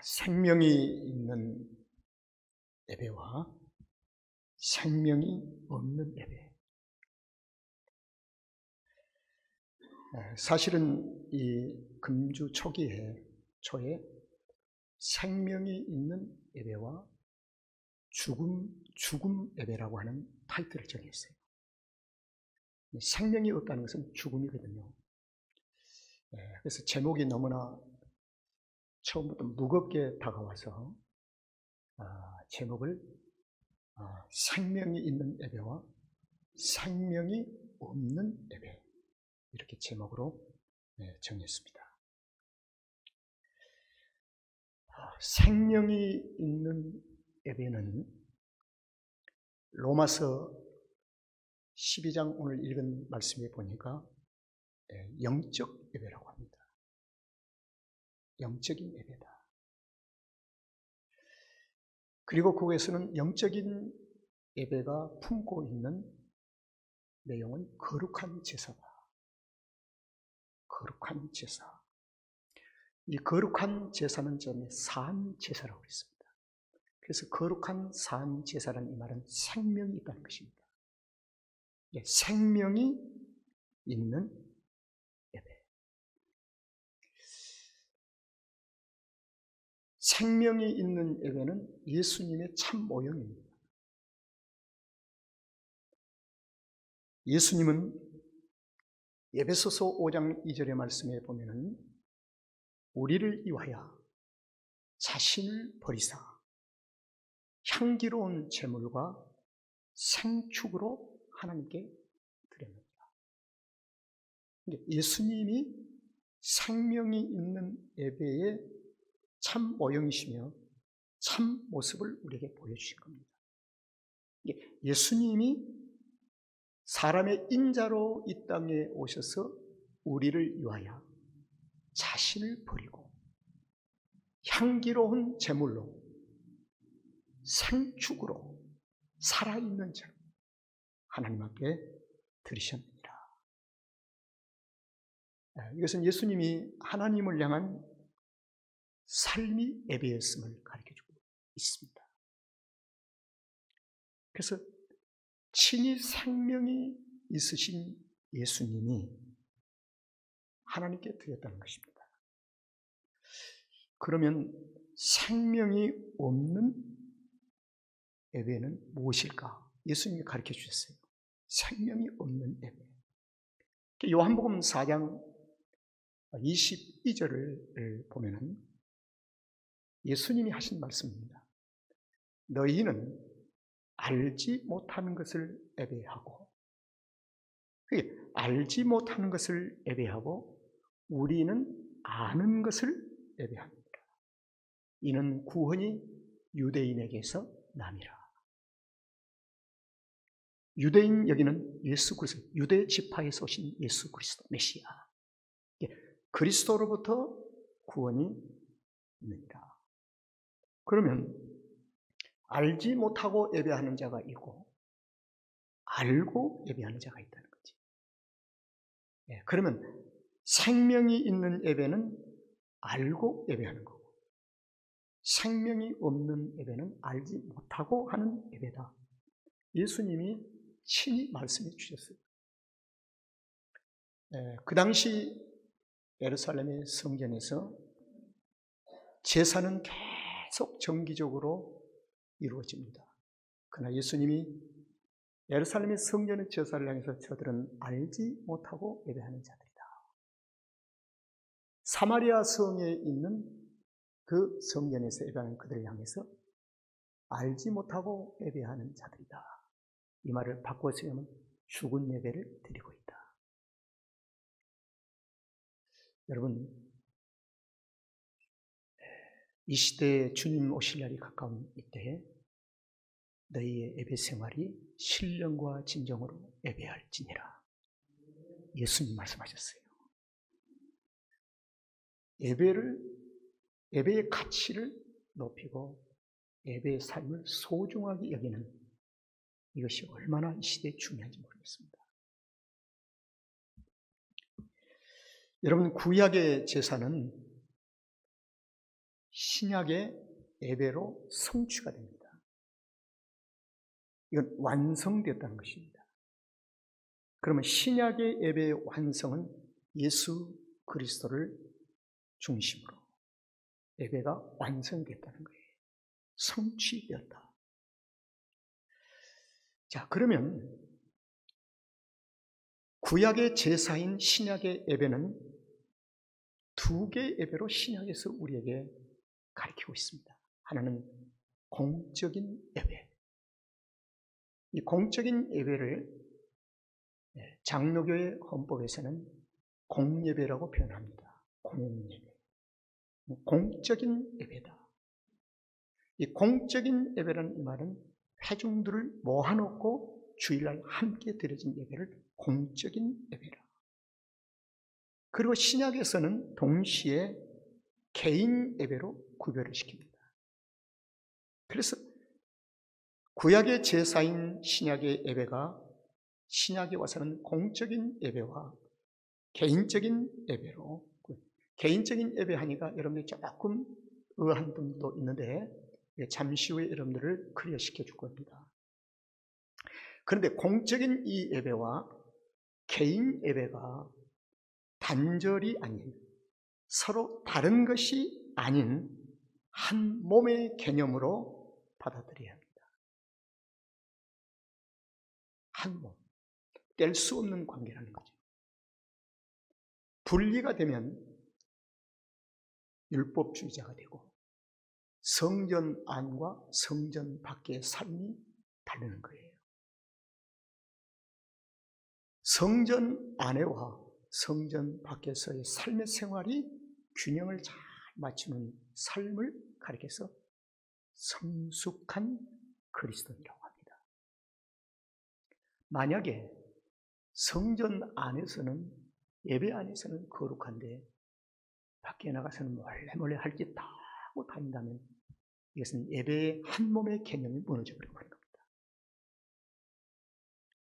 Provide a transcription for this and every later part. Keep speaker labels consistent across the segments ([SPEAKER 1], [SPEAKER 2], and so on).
[SPEAKER 1] 생명이 있는 예배와 생명이 없는 예배. 사실은 이 금주 초에 생명이 있는 예배와 죽음 예배라고 하는 타이틀을 정했어요. 생명이 없다는 것은 죽음이거든요. 그래서 제목이 너무나 처음부터 무겁게 다가와서 제목을 생명이 있는 예배와 생명이 없는 예배, 이렇게 제목으로 정했습니다. 생명이 있는 예배는 로마서 12장 오늘 읽은 말씀에 보니까 영적 예배라고 합니다. 영적인 예배다. 그리고 거기에서는 영적인 예배가 품고 있는 내용은 거룩한 제사다. 거룩한 제사. 이 거룩한 제사는 전에 산 제사라고 했습니다. 그래서 거룩한 산 제사라는 이 말은 생명이 있다는 것입니다. 생명이 있는 예배. 생명이 있는 예배는 예수님의 참 모형입니다. 예수님은 에베소서 5장 2절의 말씀에 보면은 우리를 위하여 자신을 버리사 향기로운 제물과 생축으로 하나님께 드립니다. 예수님이 생명이 있는 예배의 참 모형이시며 참 모습을 우리에게 보여주신 겁니다. 예수님이 사람의 인자로 이 땅에 오셔서 우리를 위하여 자신을 버리고 향기로운 제물로 생축으로 살아있는 제물 하나님 앞에 드리셨느니라. 이것은 예수님이 하나님을 향한 삶이 예배였음을 가르쳐주고 있습니다. 그래서 친히 생명이 있으신 예수님이 하나님께 드렸다는 것입니다. 그러면 생명이 없는 예배는 무엇일까? 예수님이 가르쳐 주셨어요. 생명이 없는 예배. 요한복음 4장 22절을 보면은 예수님이 하신 말씀입니다. 너희는 알지 못하는 것을 예배하고, 알지 못하는 것을 예배하고 우리는 아는 것을 예배합니다. 이는 구원이 유대인에게서 남이라. 유대인 여기는 예수 그리스도, 유대 지파에서 오신 예수 그리스도 메시아, 그리스도로부터 구원이 있느니라. 그러면 알지 못하고 예배하는 자가 있고 알고 예배하는 자가 있다는 거지. 그러면 생명이 있는 예배는 알고 예배하는 거고, 생명이 없는 예배는 알지 못하고 하는 예배다. 예수님이 친히 말씀해 주셨어요. 그 당시 예루살렘의 성전에서 제사는 계속 정기적으로 이루어집니다. 그러나 예수님이 예루살렘의 성전의 제사를 향해서 저들은 알지 못하고 예배하는 자들이다. 사마리아 성에 있는 그 성전에서 예배하는 그들을 향해서 알지 못하고 예배하는 자들이다. 이 말을 바꿔 쓰면 죽은 예배를 드리고 있다. 여러분, 이 시대에 주님 오실 날이 가까운 이때에 너희의 예배 생활이 신령과 진정으로 예배할지니라. 예수님 말씀하셨어요. 예배의 가치를 높이고 예배의 삶을 소중하게 여기는 이것이 얼마나 이 시대에 중요한지 모르겠습니다. 여러분, 구약의 제사는 신약의 예배로 성취가 됩니다. 이건 완성되었다는 것입니다. 그러면 신약의 예배의 완성은 예수 그리스도를 중심으로 예배가 완성됐다는 거예요. 성취되었다. 자, 그러면 구약의 제사인 신약의 예배는 두 개의 예배로 신약에서 우리에게 가르치고 있습니다. 하나는 공적인 예배. 이 공적인 예배를 장로교의 헌법에서는 공예배라고 표현합니다. 공예배. 공적인 예배다. 이 공적인 예배라는 이 말은 회중들을 모아놓고 주일날 함께 드려진 예배를 공적인 예배라. 그리고 신약에서는 동시에 개인 예배로 구별을 시킵니다. 그래서 구약의 제사인 신약의 예배가 신약에 와서는 공적인 예배와 개인적인 예배로, 개인적인 예배 하니까 여러분들이 조금 의아한 분도 있는데 잠시 후에 여러분들을 클리어시켜 줄 겁니다. 그런데 공적인 이 예배와 개인 예배가 단절이 아닌, 서로 다른 것이 아닌 한 몸의 개념으로 받아들여야 합니다. 한 몸, 뗄 수 없는 관계라는 거죠. 분리가 되면 율법주의자가 되고 성전 안과 성전 밖의 삶이 다르는 거예요. 성전 안에와 성전 밖에서의 삶의 생활이 균형을 잘 맞추는 삶을 가리켜서 성숙한 그리스도인이라고 합니다. 만약에 성전 안에서는, 예배 안에서는 거룩한데 밖에 나가서는 몰래 할 게 다 하고 다닌다면 이것은 예배의 한 몸의 개념이 무너져 버리는 겁니다.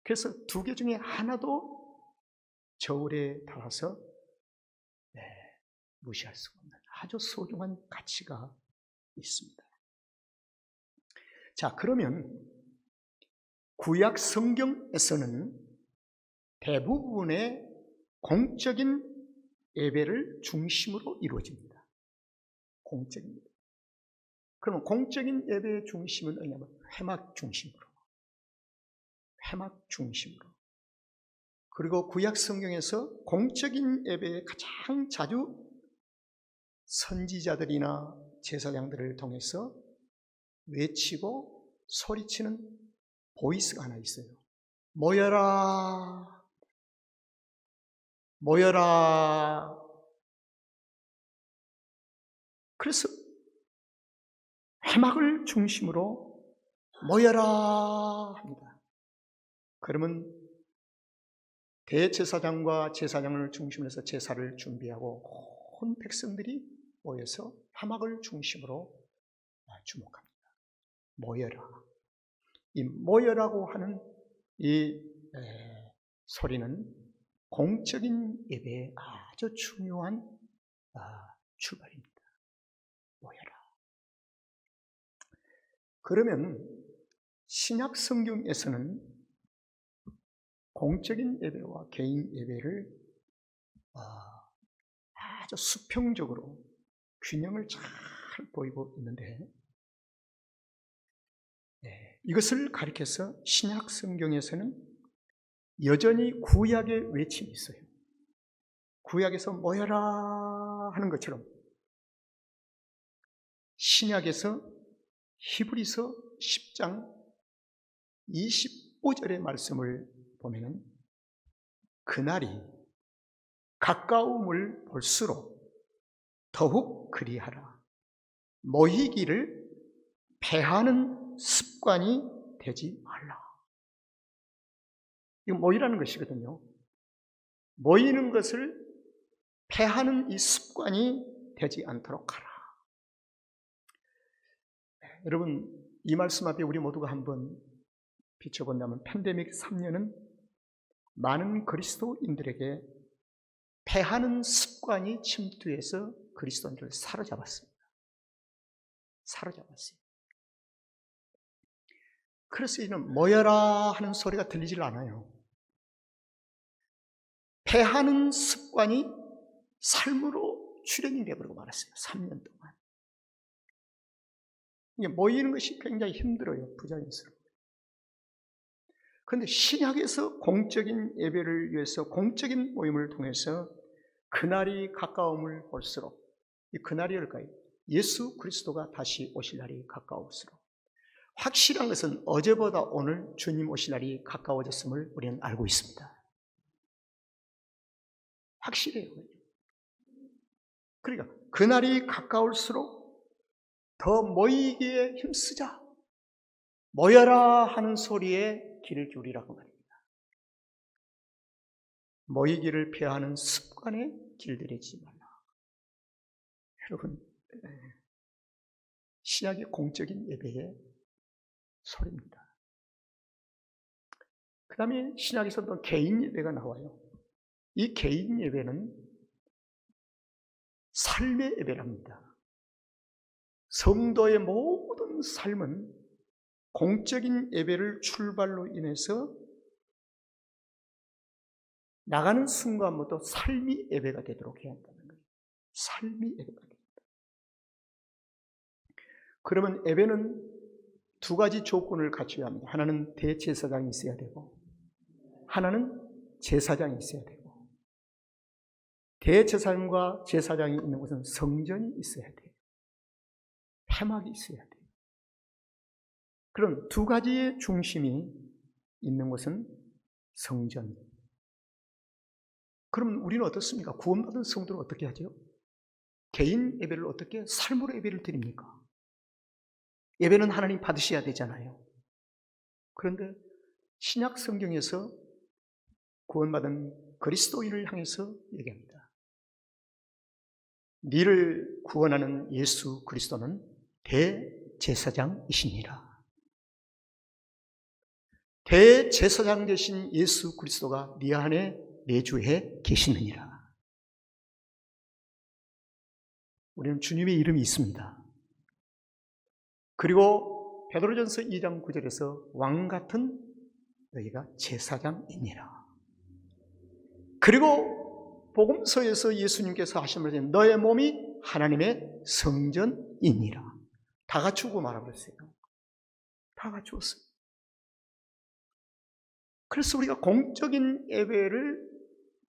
[SPEAKER 1] 그래서 두 개 중에 하나도 저울에 달아서 무시할 수가 없는 아주 소중한 가치가 있습니다. 자, 그러면 구약 성경에서는 대부분의 공적인 예배를 중심으로 이루어집니다. 공적인 예배. 그러면 공적인 예배의 중심은 뭐냐면 회막 중심으로. 회막 중심으로. 그리고 구약 성경에서 공적인 예배에 가장 자주 선지자들이나 제사장들을 통해서 외치고 소리치는 보이스가 하나 있어요. 모여라, 모여라. 그래서 회막을 중심으로 모여라 합니다. 그러면 대제사장과 제사장을 중심으로 해서 제사를 준비하고 온 백성들이 모여서 회막을 중심으로 주목합니다. 모여라. 이 모여라고 하는 이 소리는 공적인 예배의 아주 중요한 출발입니다. 모여라. 그러면 신약 성경에서는 공적인 예배와 개인 예배를 아주 수평적으로 균형을 잘 보이고 있는데 이것을 가리켜서 신약 성경에서는 여전히 구약의 외침이 있어요. 구약에서 모여라 하는 것처럼 신약에서 히브리서 10장 25절의 말씀을 보면은 그날이 가까움을 볼수록 더욱 그리하라. 모이기를 패하는 습관이 되지 말라. 이거 모이라는 것이거든요. 모이는 것을 패하는 이 습관이 되지 않도록 하라. 여러분, 이 말씀 앞에 우리 모두가 한번 비춰본다면 팬데믹 3년은 많은 그리스도인들에게 패하는 습관이 침투해서 그리스도인들을 사로잡았습니다. 사로잡았어요. 그래서 이는 모여라 하는 소리가 들리질 않아요. 패하는 습관이 삶으로 출현이 되어버리고 말았어요. 3년 동안. 이게 모이는 것이 굉장히 힘들어요. 부자연스러워요. 그런데 신약에서 공적인 예배를 위해서 공적인 모임을 통해서 그날이 가까움을 볼수록, 이 그날이 올까요? 예수 그리스도가 다시 오실 날이 가까울수록, 확실한 것은 어제보다 오늘 주님 오실 날이 가까워졌음을 우리는 알고 있습니다. 확실해요. 그러니까 그날이 가까울수록 더 모이기에 힘쓰자, 모여라 하는 소리에 귀를 기울이라고 말입니다. 모이기를 피하는 습관에 길들이지 말라. 여러분, 신약의 공적인 예배의 소리입니다. 그 다음에 신약에서도 개인 예배가 나와요. 이 개인 예배는 삶의 예배랍니다. 성도의 모든 삶은 공적인 예배를 출발로 인해서 나가는 순간부터 삶이 예배가 되도록 해야 한다는 거예요. 삶이 예배가 됩니다. 그러면 예배는 두 가지 조건을 갖춰야 합니다. 하나는 대제사장이 있어야 되고, 하나는 제사장이 있어야 되고, 대제사장과 제사장이 있는 곳은 성전이 있어야 돼요. 회막이 있어야 돼요. 그럼 두 가지의 중심이 있는 곳은 성전. 그럼 우리는 어떻습니까? 구원받은 성도는 어떻게 하죠? 개인 예배를 어떻게 삶으로 예배를 드립니까? 예배는 하나님 받으셔야 되잖아요. 그런데 신약 성경에서 구원받은 그리스도인을 향해서 얘기합니다. 너를 구원하는 예수 그리스도는 대제사장이시니라. 대제사장 되신 예수 그리스도가 네 안에 내주해 계시느니라. 우리는 주님의 이름이 있습니다. 그리고 베드로전서 2장 9절에서 왕같은 너희가 제사장이니라. 그리고 복음서에서 예수님께서 하신 말씀, 너의 몸이 하나님의 성전이니라. 다 갖추고 말아버렸어요. 다 갖추었어요. 그래서 우리가 공적인 예배를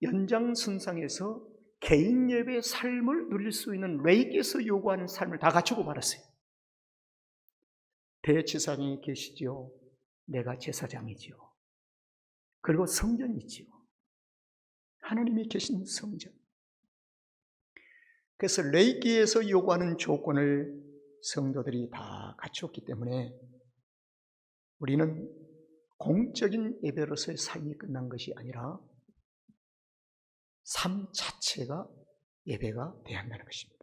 [SPEAKER 1] 연장선상에서 개인 예배의 삶을 누릴 수 있는 레이기에서 요구하는 삶을 다 갖추고 말았어요. 대제사장이 계시지요. 내가 제사장이지요. 그리고 성전이 있지요. 하나님이 계신 성전. 그래서 레이기에서 요구하는 조건을 성도들이 다 갖추었기 때문에 우리는 공적인 예배로서의 삶이 끝난 것이 아니라 삶 자체가 예배가 되어야 한다는 것입니다.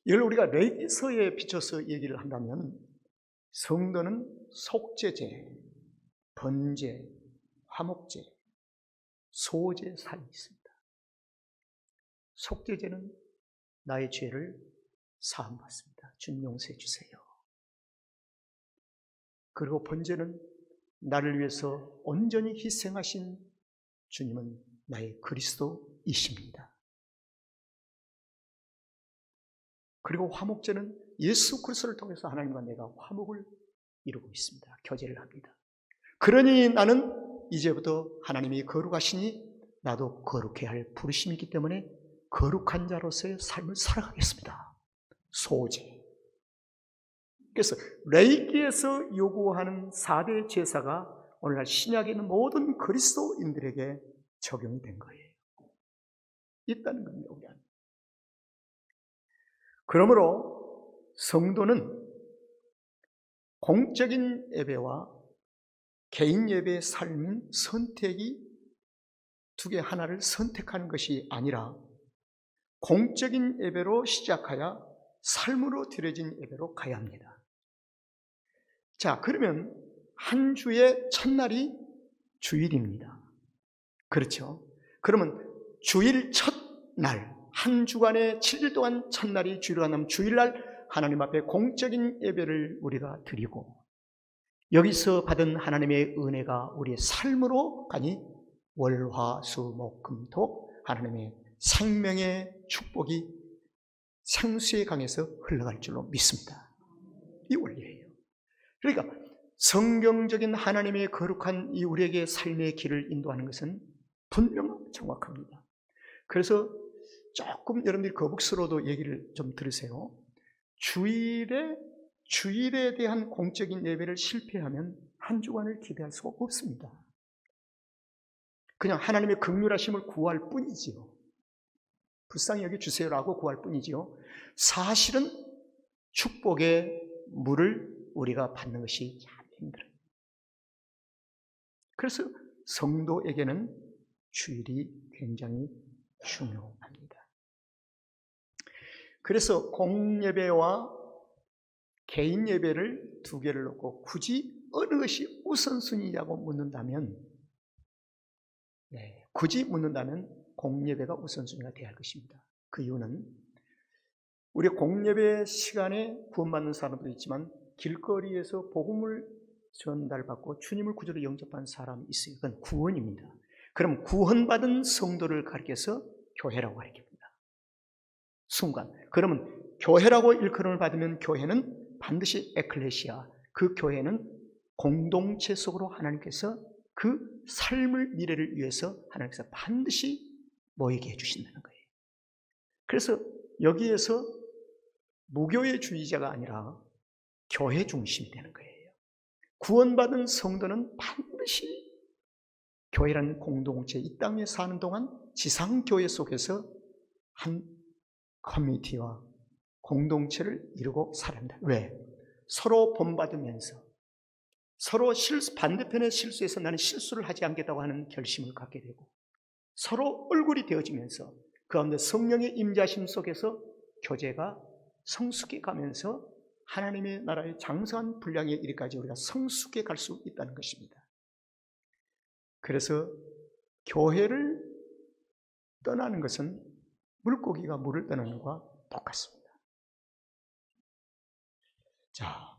[SPEAKER 1] 이걸 우리가 레이기서에 비춰서 얘기를 한다면 성도는 속죄제, 번제, 화목제, 소제 삶이 있습니다. 속죄제는 나의 죄를 사함받습니다. 주님 용서해 주세요. 그리고 번제는 나를 위해서 온전히 희생하신 주님은 나의 그리스도이십니다. 그리고 화목제는 예수 그리스도를 통해서 하나님과 내가 화목을 이루고 있습니다. 교제를 합니다. 그러니 나는 이제부터 하나님이 거룩하시니 나도 거룩해야 할 부르심이 있기 때문에 거룩한 자로서의 삶을 살아가겠습니다. 소제. 그래서 레이기에서 요구하는 4대 제사가 오늘날 신약에 있는 모든 그리스도인들에게 적용이 된 거예요. 있다는 겁니다. 우리 안에. 그러므로 성도는 공적인 예배와 개인 예배의 삶은 선택이 두 개 하나를 선택하는 것이 아니라 공적인 예배로 시작하여 삶으로 드려진 예배로 가야 합니다. 자, 그러면 한 주의 첫날이 주일입니다. 그렇죠? 그러면 주일 첫날, 한 주간의 7일 동안 첫날이 주일과 다음 주일날 하나님 앞에 공적인 예배를 우리가 드리고 여기서 받은 하나님의 은혜가 우리의 삶으로 가니 월화수목금토 하나님의 생명의 축복이 생수의 강에서 흘러갈 줄로 믿습니다. 이 원리예요. 그러니까 성경적인 하나님의 거룩한 이 우리에게 삶의 길을 인도하는 것은 분명하고 정확합니다. 그래서 조금 여러분들이 거북스러워도 얘기를 좀 들으세요. 주일에 대한 공적인 예배를 실패하면 한 주간을 기대할 수가 없습니다. 그냥 하나님의 긍휼하심을 구할 뿐이지요. 불쌍히 여겨주세요라고 구할 뿐이지요. 사실은 축복의 물을 우리가 받는 것이 참 힘들어요. 그래서 성도에게는 주일이 굉장히 중요합니다. 그래서 공예배와 개인 예배를 두 개를 놓고 굳이 어느 것이 우선순위냐고 묻는다면, 굳이 묻는다면 공예배가 우선순위가 되어야 할 것입니다. 그 이유는 우리 공예배 시간에 구원받는 사람도 있지만 길거리에서 복음을 전달받고 주님을 구주로 영접한 사람이 있어요. 그건 구원입니다. 그럼 구원받은 성도를 가리켜서 교회라고 가리킵니다. 순간. 그러면 교회라고 일컬음을 받으면 교회는 반드시 에클레시아, 그 교회는 공동체 속으로 하나님께서 그 삶을 미래를 위해서 하나님께서 반드시 모이게 해주신다는 거예요. 그래서 여기에서 무교회 주의자가 아니라 교회 중심이 되는 거예요. 구원받은 성도는 반드시 교회라는 공동체, 이 땅에 사는 동안 지상교회 속에서 한 커뮤니티와 공동체를 이루고 살아야 한다. 왜? 서로 본받으면서 서로 반대편의 실수에서 나는 실수를 하지 않겠다고 하는 결심을 갖게 되고 서로 얼굴이 되어지면서 그 가운데 성령의 임재하심 속에서 교제가 성숙해 가면서 하나님의 나라의 장성한 분량에 이르기까지 우리가 성숙해 갈 수 있다는 것입니다. 그래서 교회를 떠나는 것은 물고기가 물을 떠나는 것과 똑같습니다. 자,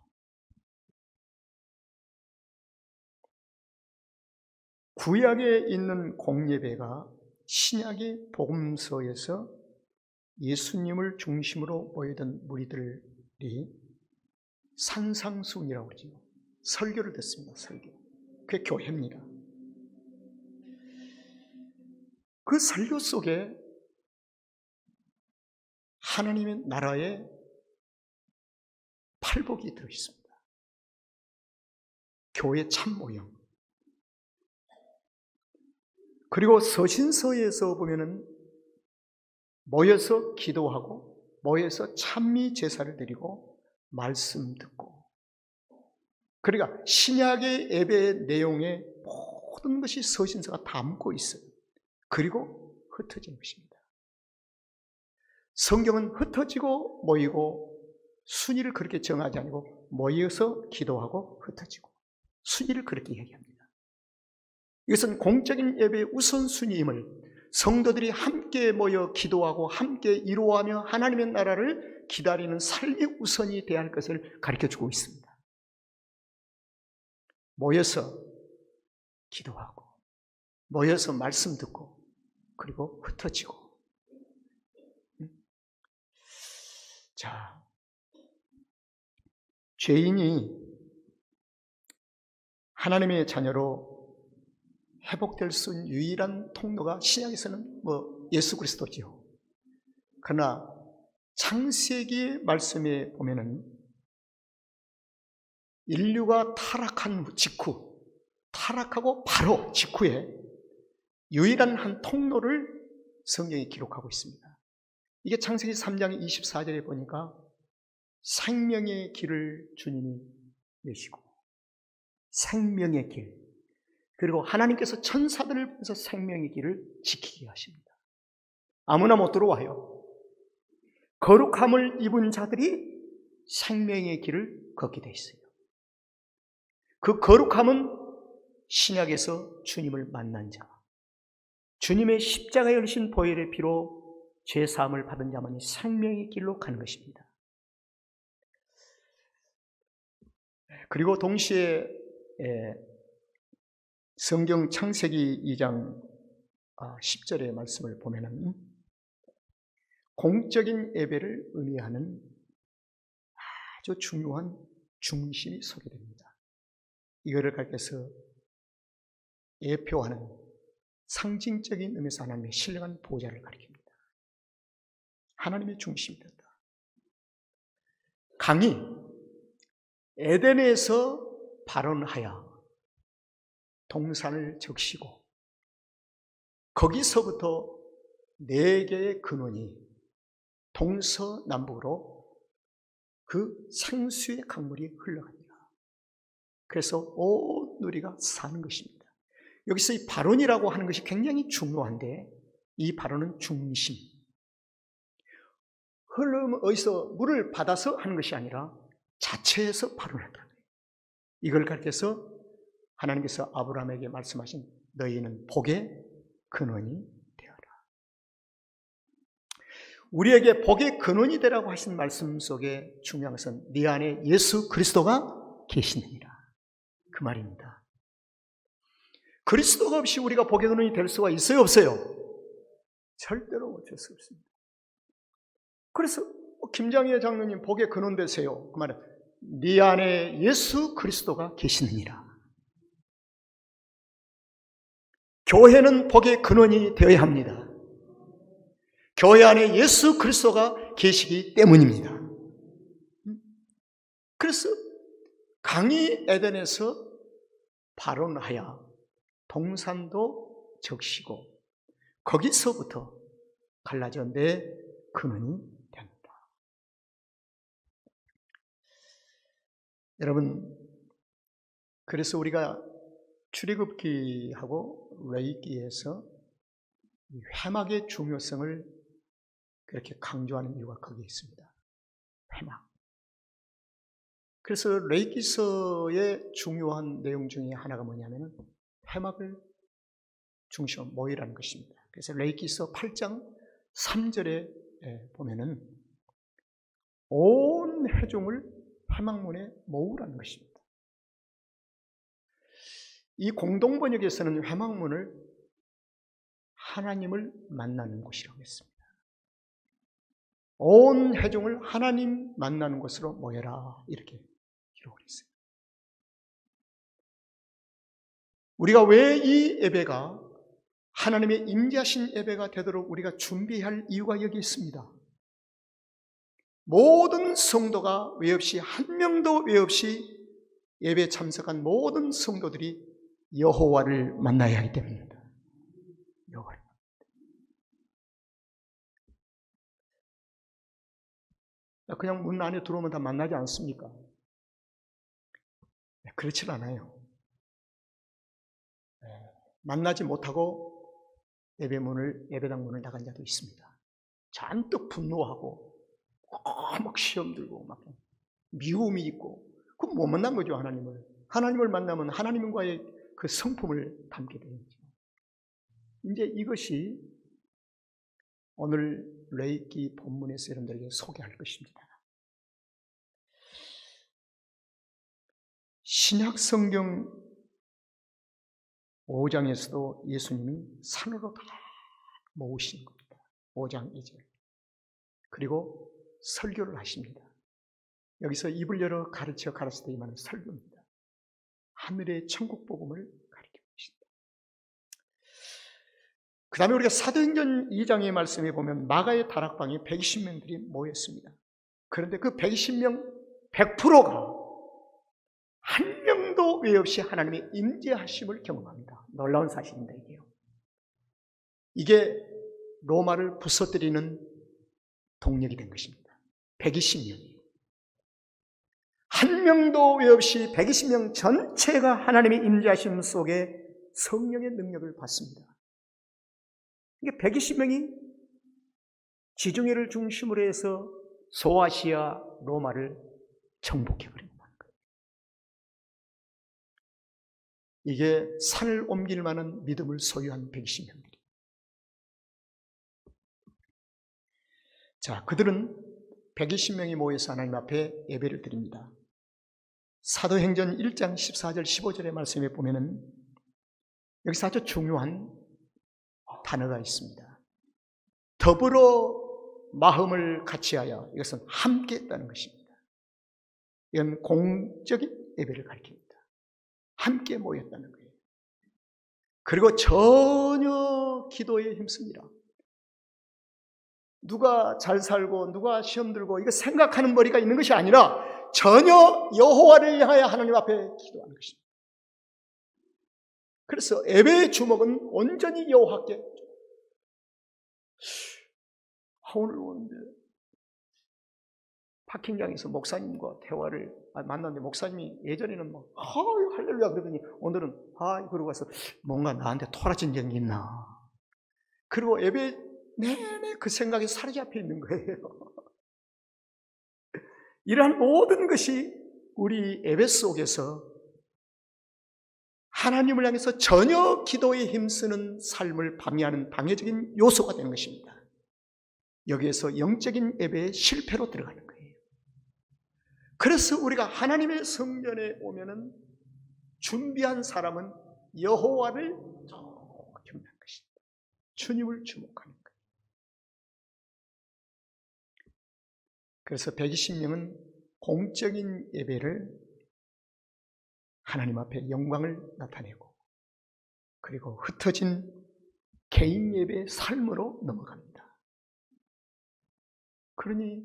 [SPEAKER 1] 구약에 있는 공예배가 신약의 복음서에서 예수님을 중심으로 모이던 무리들이 산상수훈이라고 그러죠. 설교를 듣습니다. 설교. 그게 교회입니다. 그 설교 속에 하나님의 나라의 팔복이 들어있습니다. 교회 참모형. 그리고 서신서에서 보면은 모여서 기도하고 모여서 찬미 제사를 드리고 말씀 듣고, 그러니까 신약의 예배의 내용에 모든 것이 서신서가 담고 있어요. 그리고 흩어진 것입니다. 성경은 흩어지고 모이고 순위를 그렇게 정하지 않고 모여서 기도하고 흩어지고 순위를 그렇게 얘기합니다. 이것은 공적인 예배의 우선순위임을 성도들이 함께 모여 기도하고 함께 이루어가며 하나님의 나라를 기다리는 삶의 우선이 되어야 할 것을 가르쳐주고 있습니다. 모여서 기도하고 모여서 말씀 듣고 그리고 흩어지고. 자, 죄인이 하나님의 자녀로 회복될 수 있는 유일한 통로가 신약에서는 예수 그리스도지요. 그러나 창세기의 말씀에 보면은 인류가 타락한 직후, 타락하고 바로 직후에 유일한 한 통로를 성경이 기록하고 있습니다. 이게 창세기 3장 24절에 보니까 생명의 길을 주님이 여시고, 생명의 길, 그리고 하나님께서 천사들을 보내서 생명의 길을 지키게 하십니다. 아무나 못 들어와요. 거룩함을 입은 자들이 생명의 길을 걷게 돼 있어요. 그 거룩함은 신약에서 주님을 만난 자, 주님의 십자가에 흘리신 보혈의 피로 죄 사함을 받은 자만이 생명의 길로 가는 것입니다. 그리고 동시에 성경 창세기 2장 10절의 말씀을 보면은 공적인 예배를 의미하는 아주 중요한 중심이 소개됩니다. 이거를 가르쳐서 예표하는 상징적인 의미에서 하나님의 신령한 보좌를 가리킵니다. 하나님의 중심이 된다. 강이 에덴에서 발원하여 동산을 적시고 거기서부터 4개의 근원이 동서남북으로 그 생수의 강물이 흘러갑니다. 그래서 온 누리가 사는 것입니다. 여기서 이 발원이라고 하는 것이 굉장히 중요한데, 이 발원은 중심, 흐름 어디서 물을 받아서 하는 것이 아니라 자체에서 발원한다. 이걸 가르쳐서 하나님께서 아브라함에게 말씀하신 너희는 복의 근원이 되어라. 우리에게 복의 근원이 되라고 하신 말씀 속에 중요한 것은 네 안에 예수 그리스도가 계시느니라, 그 말입니다. 그리스도가 없이 우리가 복의 근원이 될 수가 있어요, 없어요? 절대로 어쩔 수 없습니다. 그래서 김장희 장로님 복의 근원 되세요. 그 말은 네 안에 예수 그리스도가 계시느니라. 교회는 복의 근원이 되어야 합니다. 교회 안에 예수 그리스도가 계시기 때문입니다. 그래서 강이 에덴에서 발원하여 동산도 적시고 거기서부터 갈라져 내 근원이 됩니다. 여러분, 그래서 우리가 출애굽기하고 레위기에서 회막의 중요성을 그렇게 강조하는 이유가 거기에 있습니다. 회막. 그래서 레위기서의 중요한 내용 중에 하나가 뭐냐면 회막을 중심으로 모이라는 것입니다. 그래서 레위기서 8장 3절에 보면은 온 회중을 회막문에 모으라는 것입니다. 이 공동번역에서는 회막문을 하나님을 만나는 곳이라고 했습니다. 온 회중을 하나님 만나는 곳으로 모여라, 이렇게 기록을 했어요. 우리가 왜 이 예배가 하나님의 임재하신 예배가 되도록 우리가 준비할 이유가 여기 있습니다. 모든 성도가 외 없이, 한 명도 외 없이 예배에 참석한 모든 성도들이 여호와를 만나야 하기 때문입니다. 여호와를. 그냥 문 안에 들어오면 다 만나지 않습니까? 그렇지 않아요. 만나지 못하고 예배당 문을 나간 자도 있습니다. 잔뜩 분노하고 막 시험 들고 막 미움이 있고, 그럼 못 만난 거죠. 하나님을 만나면 하나님과의 그 성품을 담게 되죠. 이제 이것이 오늘 레위기 본문에서 여러분들에게 소개할 것입니다. 신약 성경 5장에서도 예수님이 산으로 다 모으신 겁니다. 5장 2절. 그리고 설교를 하십니다. 여기서 입을 열어 가르쳤을 때 이 말은 설교입니다. 하늘의 천국 복음을 가르쳐 주신다. 그 다음에 우리가 사도행전 2장의 말씀에 보면 마가의 다락방에 120명들이 모였습니다. 그런데 그 120명 100%가 한 명도 외 없이 하나님의 임재하심을 경험합니다. 놀라운 사실입니다. 이게 로마를 부서뜨리는 동력이 된 것입니다. 120명이. 한 명도 외 없이 120명 전체가 하나님의 임재하심 속에 성령의 능력을 받습니다. 이게 120명이 지중해를 중심으로 해서 소아시아 로마를 정복해버립니다. 이게 산을 옮길 만한 믿음을 소유한 120명들이. 자, 그들은 120명이 모여서 하나님 앞에 예배를 드립니다. 사도행전 1장 14절 15절의 말씀에 보면은 여기서 아주 중요한 단어가 있습니다. 더불어 마음을 같이하여, 이것은 함께 했다는 것입니다. 이건 공적인 예배를 가리킵니다. 함께 모였다는 거예요. 그리고 전혀 기도에 힘씁니다. 누가 잘 살고 누가 시험 들고 이거 생각하는 머리가 있는 것이 아니라 전혀 여호와를 향하여 하나님 앞에 기도하는 것입니다. 그래서 예배의 주목은 온전히 여호와께. 오늘 오는데 파킹장에서 목사님과 대화를 만났는데 목사님이 예전에는 막 할렐루야 그러더니 오늘은 그러고 와서 뭔가 나한테 토라진 적이 있나. 그리고 예배 내내 그 생각에 사로잡혀 있는 거예요. 이러한 모든 것이 우리 예배 속에서 하나님을 향해서 전혀 기도에 힘쓰는 삶을 방해하는 방해적인 요소가 되는 것입니다. 여기에서 영적인 예배의 실패로 들어가는 거예요. 그래서 우리가 하나님의 성전에 오면은 준비한 사람은 여호와를 경배하는 것입니다. 주님을 주목하는 거예요. 그래서 120명은 공적인 예배를 하나님 앞에 영광을 나타내고 그리고 흩어진 개인 예배의 삶으로 넘어갑니다. 그러니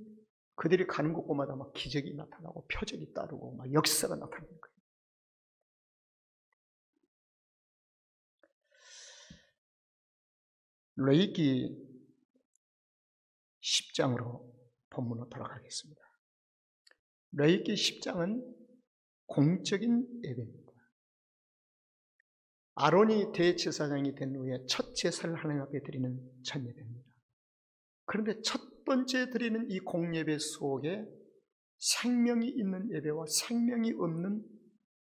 [SPEAKER 1] 그들이 가는 곳마다 막 기적이 나타나고 표적이 따르고 막 역사가 나타나는 거예요. 레위기 10장으로 본문으로 돌아가겠습니다. 레위기 10장은 공적인 예배입니다. 아론이 대제사장이 된 후에 첫 제사를 하나님 앞에 드리는 첫 예배입니다. 그런데 첫 번째 드리는 이 공예배 속에 생명이 있는 예배와 생명이 없는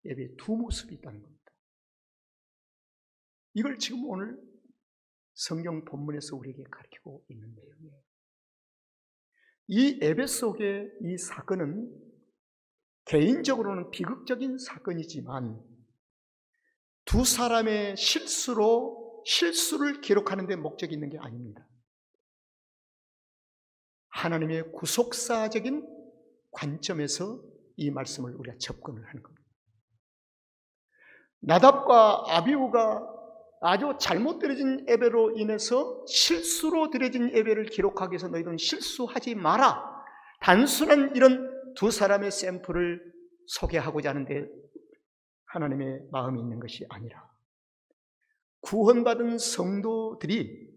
[SPEAKER 1] 예배의 두 모습이 있다는 겁니다. 이걸 지금 오늘 성경 본문에서 우리에게 가르치고 있는 내용이에요. 이 예배 속의 이 사건은 개인적으로는 비극적인 사건이지만 두 사람의 실수를 기록하는 데 목적이 있는 게 아닙니다. 하나님의 구속사적인 관점에서 이 말씀을 우리가 접근을 하는 겁니다. 나답과 아비후가 아주 잘못 드려진 예배로 인해서 실수로 드려진 예배를 기록하기 위해서 너희들은 실수하지 마라. 단순한 이런 두 사람의 샘플을 소개하고자 하는데 하나님의 마음이 있는 것이 아니라 구원받은 성도들이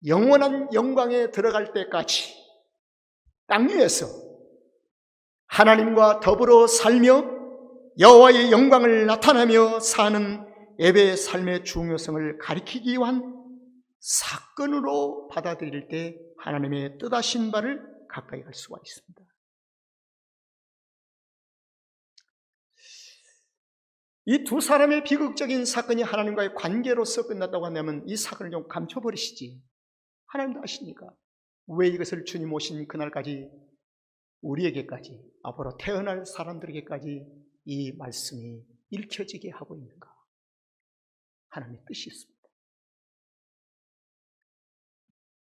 [SPEAKER 1] 영원한 영광에 들어갈 때까지 땅 위에서 하나님과 더불어 살며 여호와의 영광을 나타내며 사는 예배의 삶의 중요성을 가리키기 위한 사건으로 받아들일 때 하나님의 뜻하신 바를 가까이 갈 수가 있습니다. 이 두 사람의 비극적인 사건이 하나님과의 관계로서 끝났다고 한다면 이 사건을 좀 감춰버리시지. 하나님도 아시니까 왜 이것을 주님 오신 그날까지 우리에게까지 앞으로 태어날 사람들에게까지 이 말씀이 읽혀지게 하고 있는가? 하나님의 뜻이 있습니다.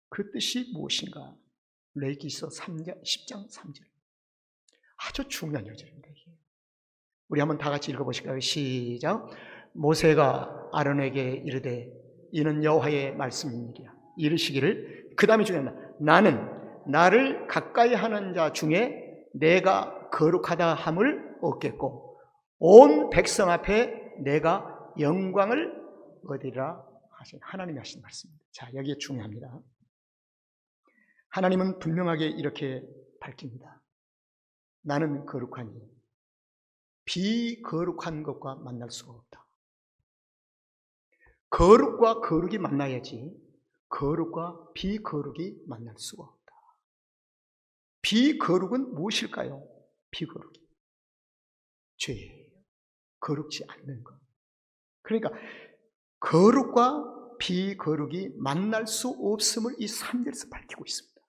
[SPEAKER 1] 그 뜻이 무엇인가? 레위기서 10장 3절 아주 중요한 요절입니다. 우리 한번 다 같이 읽어보실까요? 시작. 모세가 아론에게 이르되 이는 여호와의 말씀이니라 이르시기를 그 다음에 중요합니다. 나는 나를 가까이 하는 자 중에 내가 거룩하다 함을 얻겠고 온 백성 앞에 내가 영광을 얻으리라 하신 하나님이 하신 말씀입니다. 자, 여기에 중요합니다. 하나님은 분명하게 이렇게 밝힙니다. 나는 거룩하니 비거룩한 것과 만날 수가 없다. 거룩과 거룩이 만나야지 거룩과 비거룩이 만날 수가 없다. 비거룩은 무엇일까요? 비거룩이 죄예요. 거룩지 않는 것. 그러니까 거룩과 비거룩이 만날 수 없음을 이 3절에서 밝히고 있습니다.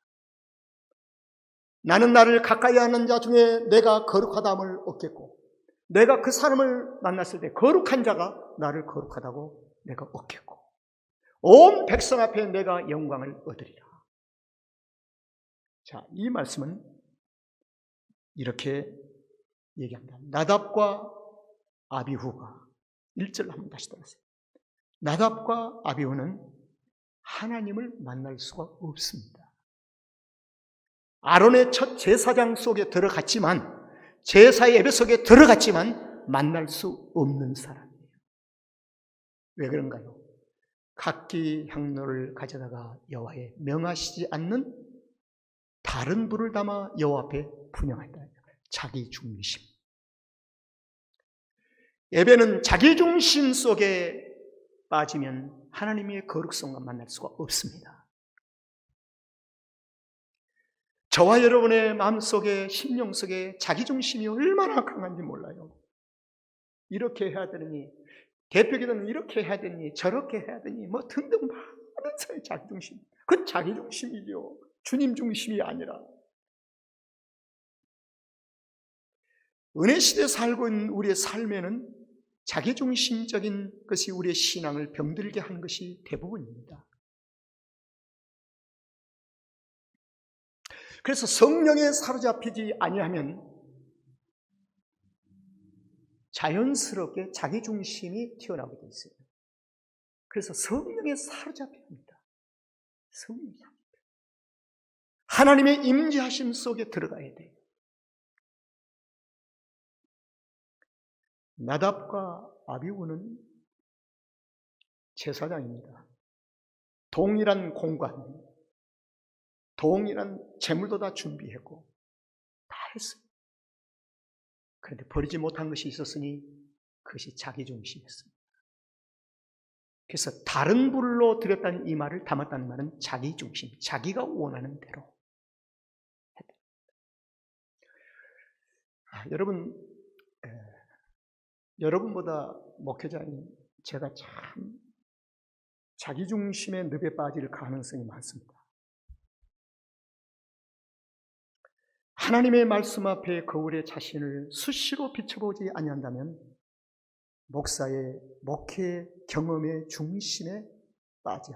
[SPEAKER 1] 나는 나를 가까이 하는 자 중에 내가 거룩하다함을 얻겠고, 내가 그 사람을 만났을 때 거룩한 자가 나를 거룩하다고 내가 얻겠고, 온 백성 앞에 내가 영광을 얻으리라. 자, 이 말씀은 이렇게 얘기합니다. 나답과 아비후가 1절 한번 다시 들으세요. 나답과 아비후는 하나님을 만날 수가 없습니다. 아론의 첫 제사장 속에 들어갔지만, 제사의 예배 속에 들어갔지만 만날 수 없는 사람이에요. 왜 그런가요? 각기 향로를 가져다가 여호와에 명하시지 않는 다른 불을 담아 여호와 앞에 분향한다. 자기 중심. 예배는 자기 중심 속에 빠지면 하나님의 거룩성과 만날 수가 없습니다. 저와 여러분의 마음속에, 심령 속에 자기 중심이 얼마나 강한지 몰라요. 이렇게 해야 되느니, 대표기도는 이렇게 해야 되니, 저렇게 해야 되니, 뭐 등등 많은 사람의 자기 중심. 그건 자기 중심이죠. 주님 중심이 아니라. 은혜 시대에 살고 있는 우리의 삶에는 자기중심적인 것이 우리의 신앙을 병들게 하는 것이 대부분입니다. 그래서 성령에 사로잡히지 아니하면 자연스럽게 자기중심이 튀어나오게 돼 있어요. 그래서 성령에 사로잡혀야 합니다. 성령에 사로잡혀야 합니다. 하나님의 임재하심 속에 들어가야 돼요. 나답과 아비후는 제사장입니다. 동일한 공간, 동일한 재물도 다 준비했고 다 했어요. 그런데 버리지 못한 것이 있었으니 그것이 자기중심이었습니다. 그래서 다른 불로 드렸다는 이 말을 담았다는 말은 자기중심, 자기가 원하는 대로 했다. 여러분보다 목회자인 제가 참 자기중심의 늪에 빠질 가능성이 많습니다. 하나님의 말씀 앞에 거울의 자신을 수시로 비춰보지 아니한다면 목사의 목회 경험의 중심에 빠져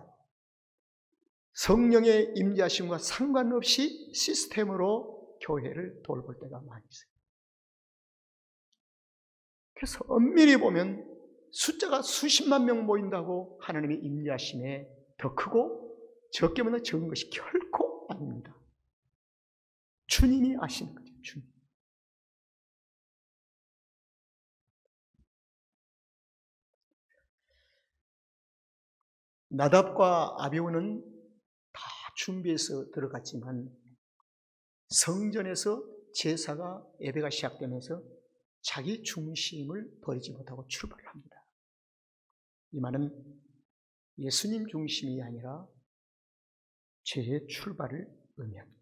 [SPEAKER 1] 성령의 임재하심과 상관없이 시스템으로 교회를 돌볼 때가 많이 있어요. 그래서 엄밀히 보면 숫자가 수십만 명 모인다고 하나님의 임재하심에 더 크고 적게보다 적은 것이 결코 아닙니다. 주님이 아시는 거죠. 주님. 나답과 아비후는 다 준비해서 들어갔지만 성전에서 제사가 예배가 시작되면서 자기 중심을 버리지 못하고 출발을 합니다. 이 말은 예수님 중심이 아니라 죄의 출발을 의미합니다.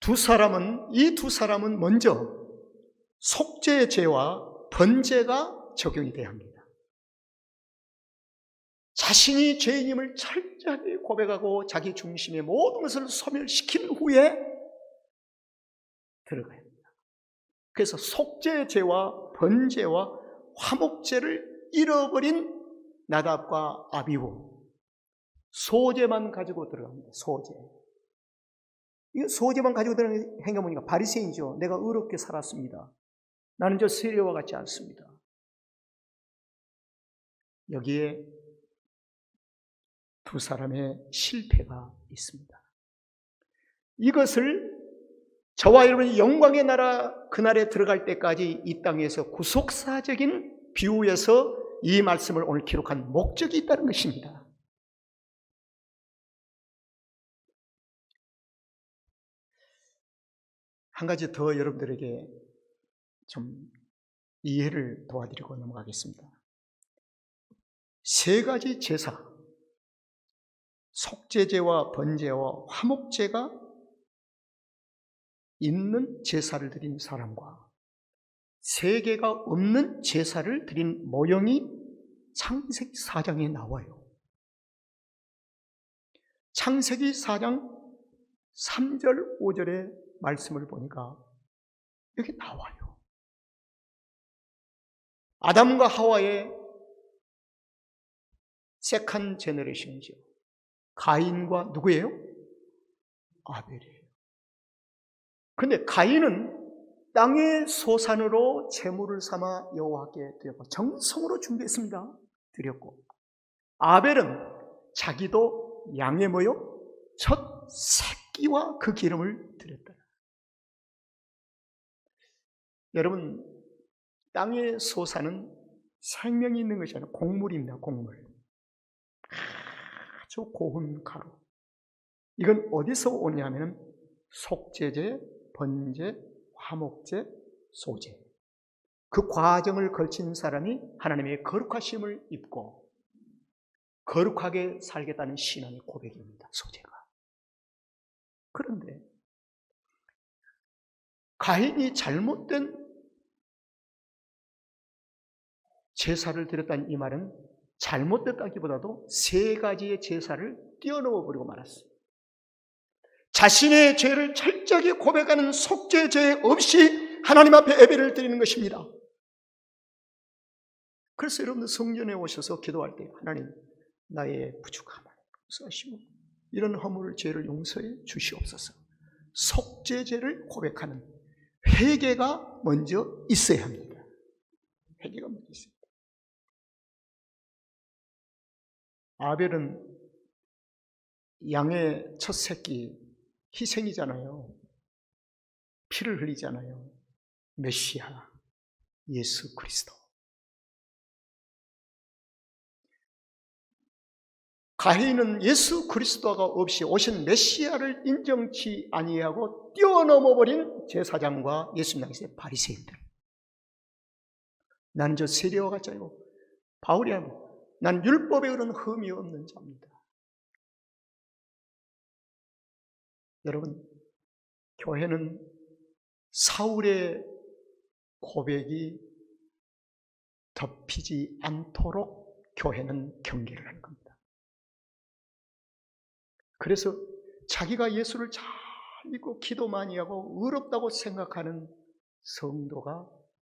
[SPEAKER 1] 이 두 사람은 먼저 속죄의 죄와 번제가 적용이 돼야 합니다. 자신이 죄인임을 철저하게 고백하고 자기 중심의 모든 것을 소멸시킨 후에 들어가야 합니다. 그래서 속죄의 죄와 번제와 화목제를 잃어버린 나답과 아비후, 소제만 가지고 들어갑니다. 소제. 이 소제만 가지고 들어가는 행위 보니까 바리새인이죠. 내가 의롭게 살았습니다. 나는 저 세리와 같지 않습니다. 여기에 두 사람의 실패가 있습니다. 이것을 저와 여러분이 영광의 나라 그날에 들어갈 때까지 이 땅에서 구속사적인 비유에서 이 말씀을 오늘 기록한 목적이 있다는 것입니다. 한 가지 더 여러분들에게 좀 이해를 도와드리고 넘어가겠습니다. 세 가지 제사, 속죄제와 번제와 화목제가 있는 제사를 드린 사람과 세 개가 없는 제사를 드린 모형이 창세기 4장에 나와요. 창세기 4장 3절, 5절의 말씀을 보니까 여기 나와요. 아담과 하와의 세컨 제너레이션이죠. 가인과 누구예요? 아벨이에요. 그런데 가인은 땅의 소산으로 제물을 삼아 여호와께 드렸고 정성으로 준비했습니다. 드렸고, 아벨은 자기도 양의 뭐요? 첫 새끼와 그 기름을 드렸다. 여러분, 땅의 소산은 생명이 있는 것이 아니라 곡물입니다. 곡물. 아주 고운 가루. 이건 어디서 오냐면 속죄제, 번제, 화목제, 소제. 그 과정을 거친 사람이 하나님의 거룩하심을 입고 거룩하게 살겠다는 신앙의 고백입니다. 소제가. 그런데 가인이 잘못된 제사를 드렸다는 이 말은 잘못됐다기보다도 세 가지의 제사를 뛰어넘어 버리고 말았어요. 자신의 죄를 철저하게 고백하는 속죄죄 없이 하나님 앞에 예배를 드리는 것입니다. 그래서 여러분들 성전에 오셔서 기도할 때 하나님, 나의 부족함을 용서하시고 이런 허물을, 죄를 용서해 주시옵소서. 속죄죄를 고백하는 회개가 먼저 있어야 합니다. 회개가 먼저 있어야 합니다. 아벨은 양의 첫 새끼 희생이잖아요. 피를 흘리잖아요. 메시아 예수 그리스도. 가인은 예수 그리스도가 없이 오신 메시아를 인정치 아니하고 뛰어넘어 버린 제사장과 예수님 당시의 바리새인들. 나는 저 세리와 같지 않고 바울이 하면 난 율법에 그런 흠이 없는 자입니다. 여러분, 교회는 사울의 고백이 덮이지 않도록 교회는 경계를 하는 겁니다. 그래서 자기가 예수를 잘 믿고 기도 많이 하고 의롭다고 생각하는 성도가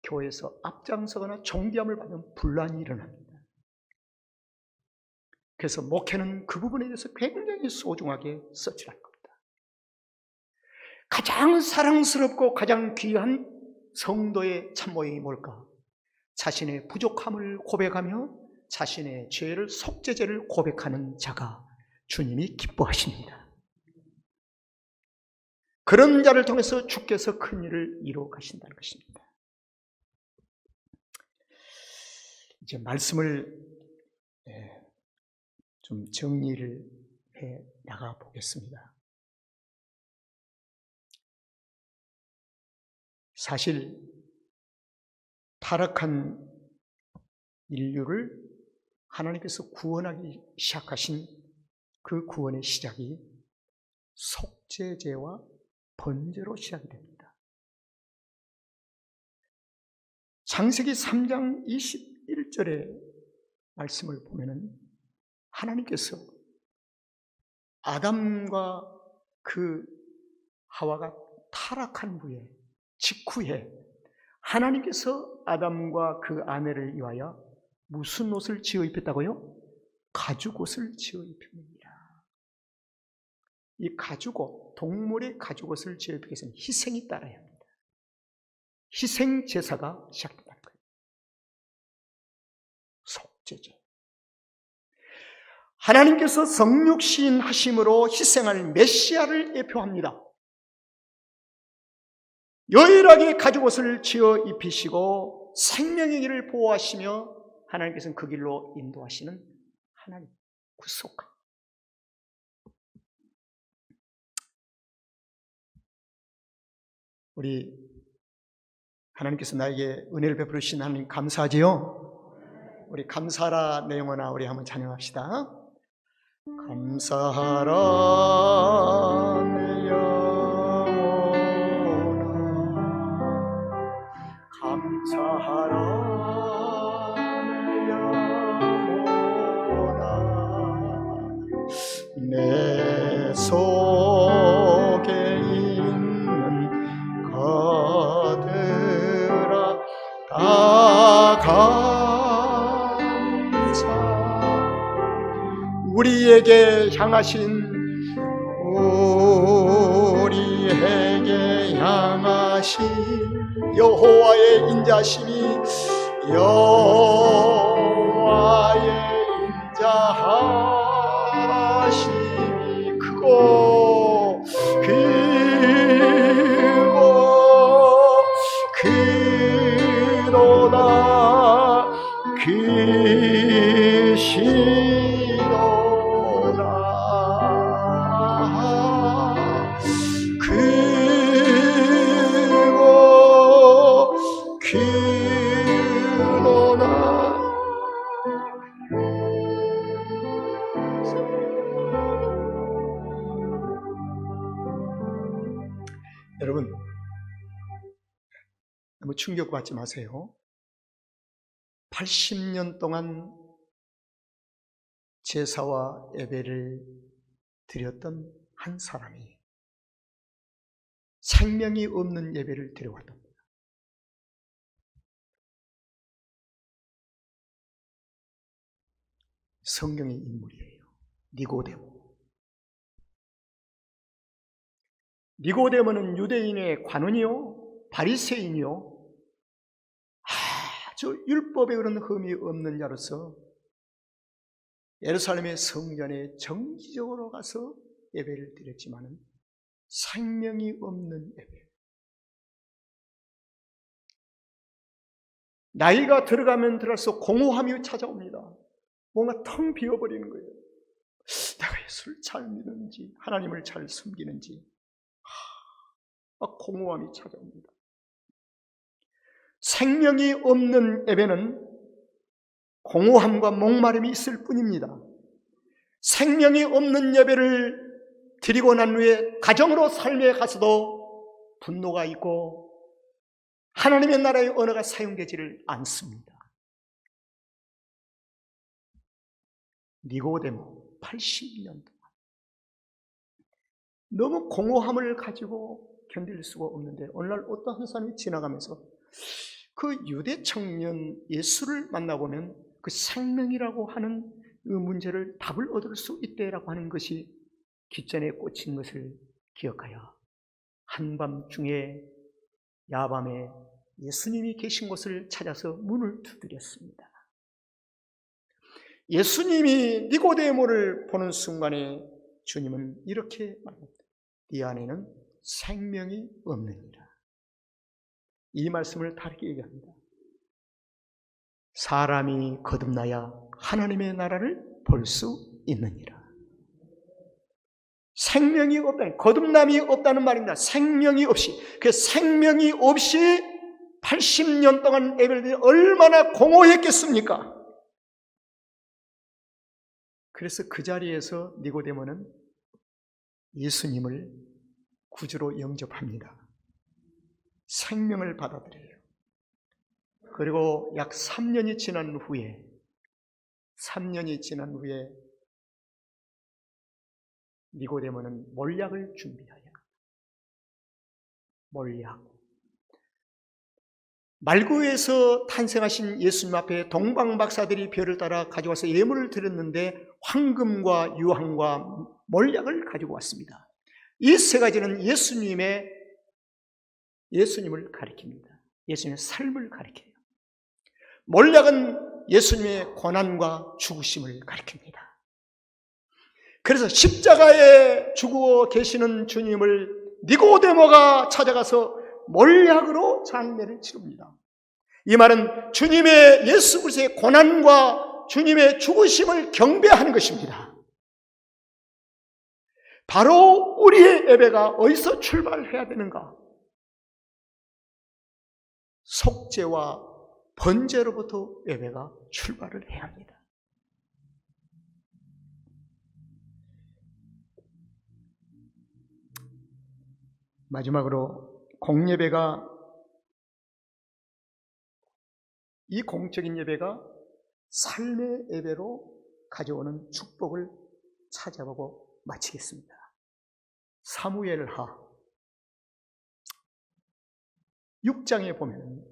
[SPEAKER 1] 교회에서 앞장서거나 존귀함을 받는 분란이 일어납니다. 그래서 목회는 그 부분에 대해서 굉장히 소중하게 서치할 겁니다. 가장 사랑스럽고 가장 귀한 성도의 참모임이 뭘까? 자신의 부족함을 고백하며 자신의 죄를, 속죄죄를 고백하는 자가 주님이 기뻐하십니다. 그런 자를 통해서 주께서 큰 일을 이루어 가신다는 것입니다. 이제 말씀을 좀 정리를 해 나가 보겠습니다. 사실 타락한 인류를 하나님께서 구원하기 시작하신 그 구원의 시작이 속죄제와 번제로 시작이 됩니다. 창세기 3장 21절의 말씀을 보면은 하나님께서 아담과 그 하와가 타락한 후에, 직후에 하나님께서 아담과 그 아내를 위하여 무슨 옷을 지어 입혔다고요? 가죽옷을 지어 입힙니다. 이 가죽옷, 동물의 가죽옷을 지어 입히기 위해서는 희생이 따라야 합니다. 희생 제사가 시작된다는 거예요. 속죄제. 하나님께서 성육신 하심으로 희생할 메시아를 예표합니다. 유일하게 가죽옷을 지어 입히시고 생명의 길을 보호하시며 하나님께서는 그 길로 인도하시는 하나님, 구속가. 우리 하나님께서 나에게 은혜를 베풀으신 하나님 감사하지요? 우리 감사하라 내 영혼아, 우리 한번 찬양합시다. 감사하라 내 영혼아, 감사하라 내 영혼아, 내 속에 감사. 우리에게 향하신 여호와의 인자심이 크고 크도다 여러분, 너무 충격받지 마세요. 80년 동안 제사와 예배를 드렸던 한 사람이 생명이 없는 예배를 드려왔답니다. 성경의 인물이에요. 니고데모는 유대인의 관원이요, 바리새인이요, 아주 율법에 그런 흠이 없는 자로서 예루살렘의 성전에 정기적으로 가서 예배를 드렸지만은 생명이 없는 예배. 나이가 들어가면 들어갈수록 공허함이 찾아옵니다. 뭔가 텅 비어버리는 거예요. 내가 예수를 잘 믿는지, 하나님을 잘 숨기는지 막 공허함이 찾아옵니다. 생명이 없는 예배는 공허함과 목마름이 있을 뿐입니다. 생명이 없는 예배를 드리고 난 후에 가정으로 삶에 가서도 분노가 있고 하나님의 나라의 언어가 사용되지를 않습니다. 니고데모 80년 동안 너무 공허함을 가지고 견딜 수가 없는데 오늘날 어떤 한 사람이 지나가면서 그 유대 청년 예수를 만나보면 그 생명이라고 하는 그 문제를 답을 얻을 수 있다라고 하는 것이 깃전에 꽂힌 것을 기억하여 한밤중에 야밤에 예수님이 계신 곳을 찾아서 문을 두드렸습니다. 예수님이 니고데모를 보는 순간에 주님은 이렇게 말합니다. 네 안에는 생명이 없느니라. 이 말씀을 다르게 얘기합니다. 사람이 거듭나야 하나님의 나라를 볼 수 있느니라. 생명이 없다니, 거듭남이 없다는 말입니다. 생명이 없이, 그 생명이 없이 80년 동안 예배를 드려 얼마나 공허했겠습니까? 그래서 그 자리에서 니고데모는 예수님을 구주로 영접합니다. 생명을 받아들여요. 그리고 약 3년이 지난 후에 니고데모는 몰약을 준비하여 말구에서 탄생하신 예수님 앞에 동방박사들이 별을 따라 가져와서 예물을 드렸는데 황금과 유황과 몰약을 가지고 왔습니다. 이 세 가지는 예수님을 가리킵니다. 예수님의 삶을 가리켜요. 몰약은 예수님의 고난과 죽으심을 가리킵니다. 그래서 십자가에 죽어 계시는 주님을 니고데모가 찾아가서 몰약으로 장례를 치릅니다. 이 말은 주님의 예수 그리스도의 고난과 주님의 죽으심을 경배하는 것입니다. 바로 우리의 예배가 어디서 출발해야 되는가? 속죄와 번제로부터 예배가 출발을 해야 합니다. 마지막으로 공예배가, 이 공적인 예배가 삶의 예배로 가져오는 축복을 찾아보고 마치겠습니다. 사무엘하 6장에 보면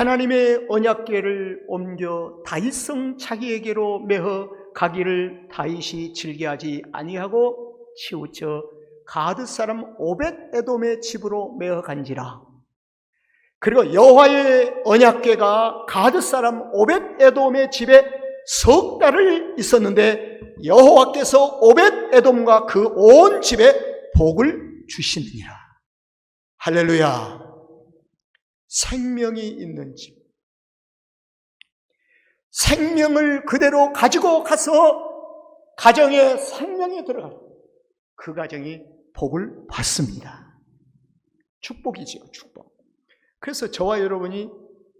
[SPEAKER 1] 하나님의 언약궤를 옮겨 다윗성 자기에게로 메어 가기를 다윗이 즐겨하지 아니하고 치우쳐 가드 사람 오벳 에돔의 집으로 메어 간지라. 그리고 여호와의 언약궤가 가드 사람 오벳 에돔의 집에 석 달을 있었는데 여호와께서 오벳 에돔과 그 온 집에 복을 주시느니라. 할렐루야. 생명이 있는 집, 생명을 그대로 가지고 가서 가정에 생명이 들어가는 그 가정이 복을 받습니다. 축복이지요, 축복. 그래서 저와 여러분이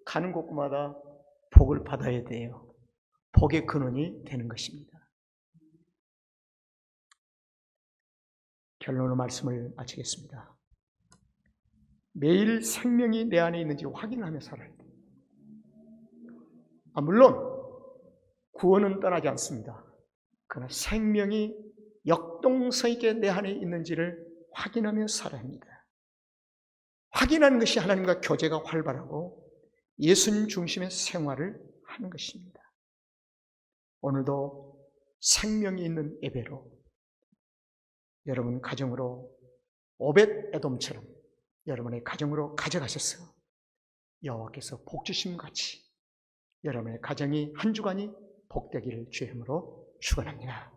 [SPEAKER 1] 가는 곳마다 복을 받아야 돼요. 복의 근원이 되는 것입니다. 결론의 말씀을 마치겠습니다. 매일 생명이 내 안에 있는지 확인하며 살아야 돼요. 물론 구원은 떠나지 않습니다. 그러나 생명이 역동성있게 내 안에 있는지를 확인하며 살아야 합니다. 확인하는 것이 하나님과 교제가 활발하고 예수님 중심의 생활을 하는 것입니다. 오늘도 생명이 있는 예배로 여러분 가정으로 오벳 에돔처럼 여러분의 가정으로 가져가셔서 여호와께서 복 주심 같이 여러분의 가정이 한 주간이 복되기를 주의 이름으로 축원합니다.